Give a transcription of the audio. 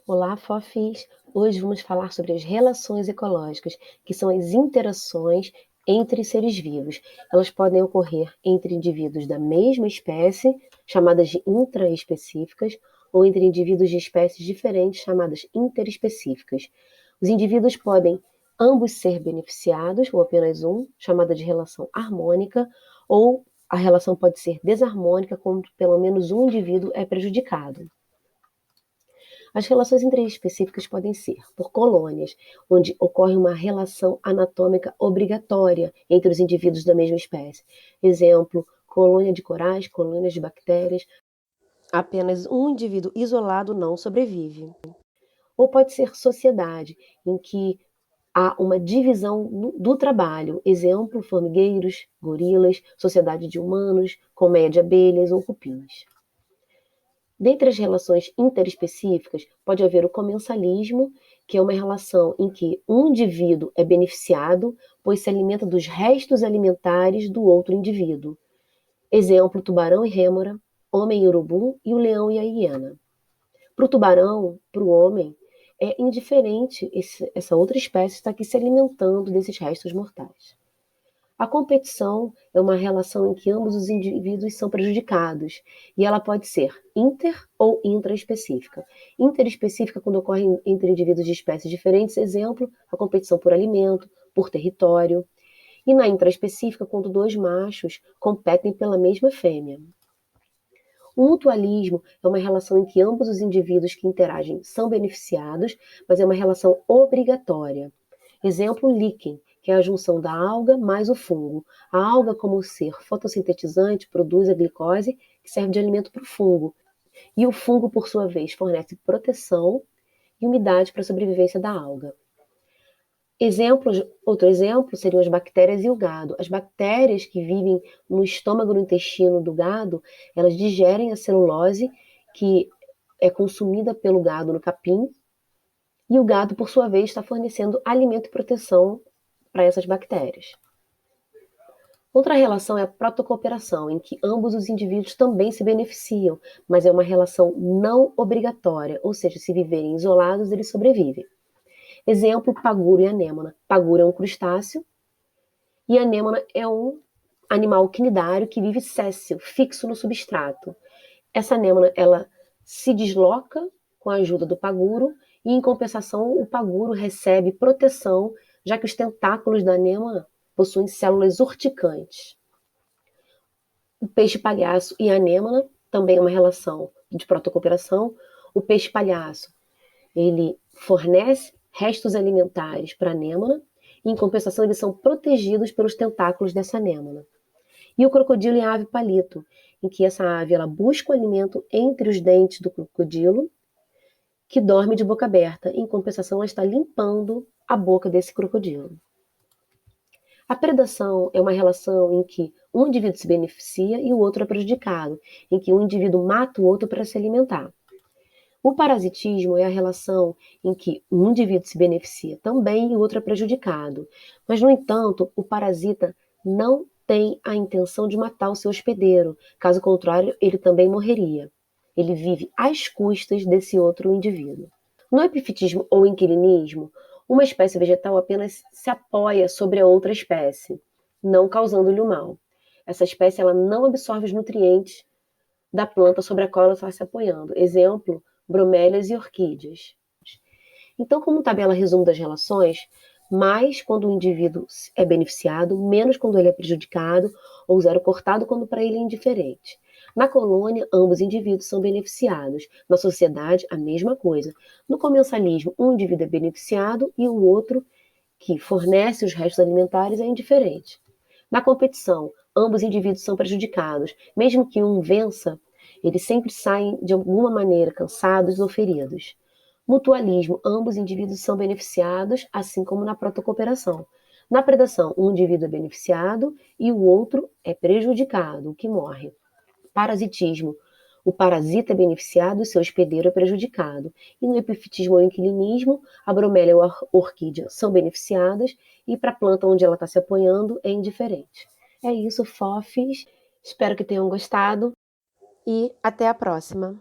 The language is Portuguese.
Olá, fofis! Hoje vamos falar sobre as relações ecológicas, que são as interações entre seres vivos. Elas podem ocorrer entre indivíduos da mesma espécie, chamadas de intraespecíficas, ou entre indivíduos de espécies diferentes, chamadas interespecíficas. Os indivíduos podem ambos ser beneficiados, ou apenas um, chamada de relação harmônica, ou a relação pode ser desarmônica, quando pelo menos um indivíduo é prejudicado. As relações interespecíficas podem ser por colônias, onde ocorre uma relação anatômica obrigatória entre os indivíduos da mesma espécie. Exemplo, colônia de corais, colônias de bactérias. Apenas um indivíduo isolado não sobrevive. Ou pode ser sociedade, em que há uma divisão do trabalho. Exemplo, formigueiros, gorilas, sociedade de humanos, colmeia de abelhas ou cupins. Dentre as relações interespecíficas, pode haver o comensalismo, que é uma relação em que um indivíduo é beneficiado, pois se alimenta dos restos alimentares do outro indivíduo. Exemplo, tubarão e rêmora, homem e urubu e o leão e a hiena. Para o tubarão, para o homem, é indiferente essa outra espécie estar aqui se alimentando desses restos mortais. A competição é uma relação em que ambos os indivíduos são prejudicados, e ela pode ser inter ou intraespecífica. Interespecífica quando ocorre entre indivíduos de espécies diferentes, exemplo, a competição por alimento, por território. E na intraespecífica, quando dois machos competem pela mesma fêmea. O mutualismo é uma relação em que ambos os indivíduos que interagem são beneficiados, mas é uma relação obrigatória. Exemplo, líquen, que é a junção da alga mais o fungo. A alga, como ser fotossintetizante, produz a glicose, que serve de alimento para o fungo. E o fungo, por sua vez, fornece proteção e umidade para a sobrevivência da alga. Outro exemplo seriam as bactérias e o gado. As bactérias que vivem no estômago e no intestino do gado, elas digerem a celulose que é consumida pelo gado no capim, e o gado, por sua vez, está fornecendo alimento e proteção para essas bactérias. Outra relação é a protocooperação, em que ambos os indivíduos também se beneficiam, mas é uma relação não obrigatória, ou seja, se viverem isolados, eles sobrevivem. Exemplo, paguro e anêmona. Paguro é um crustáceo e anêmona é um animal quinidário que vive séssil, fixo no substrato. Essa anêmona, ela se desloca com a ajuda do paguro e, em compensação, o paguro recebe proteção, já que os tentáculos da anêmona possuem células urticantes. O peixe-palhaço e a anêmona também é uma relação de protocooperação. O peixe-palhaço, ele fornece restos alimentares para a anêmona e, em compensação, eles são protegidos pelos tentáculos dessa anêmona. E o crocodilo e a ave palito, em que essa ave ela busca o alimento entre os dentes do crocodilo, que dorme de boca aberta. Em compensação, ela está limpando a boca desse crocodilo. A predação é uma relação em que um indivíduo se beneficia e o outro é prejudicado, em que um indivíduo mata o outro para se alimentar. O parasitismo é a relação em que um indivíduo se beneficia também e o outro é prejudicado. Mas, no entanto, o parasita não tem a intenção de matar o seu hospedeiro. Caso contrário, ele também morreria. Ele vive às custas desse outro indivíduo. No epifitismo ou inquilinismo, uma espécie vegetal apenas se apoia sobre a outra espécie, não causando-lhe o mal. Essa espécie ela não absorve os nutrientes da planta sobre a qual ela está se apoiando. Exemplo, bromélias e orquídeas. Então, como tabela resumo das relações, mais quando o indivíduo é beneficiado, menos quando ele é prejudicado, ou zero cortado quando para ele é indiferente. Na colônia, ambos indivíduos são beneficiados. Na sociedade, a mesma coisa. No comensalismo, um indivíduo é beneficiado e o outro, que fornece os restos alimentares, é indiferente. Na competição, ambos indivíduos são prejudicados. Mesmo que um vença, eles sempre saem de alguma maneira cansados ou feridos. Mutualismo, ambos indivíduos são beneficiados, assim como na protocooperação. Na predação, um indivíduo é beneficiado e o outro é prejudicado, o que morre. Parasitismo, o parasita é beneficiado e seu hospedeiro é prejudicado. E no epifitismo ou inquilinismo, a bromélia ou a orquídea são beneficiadas e para a planta onde ela está se apoiando é indiferente. É isso, fofes. Espero que tenham gostado e até a próxima.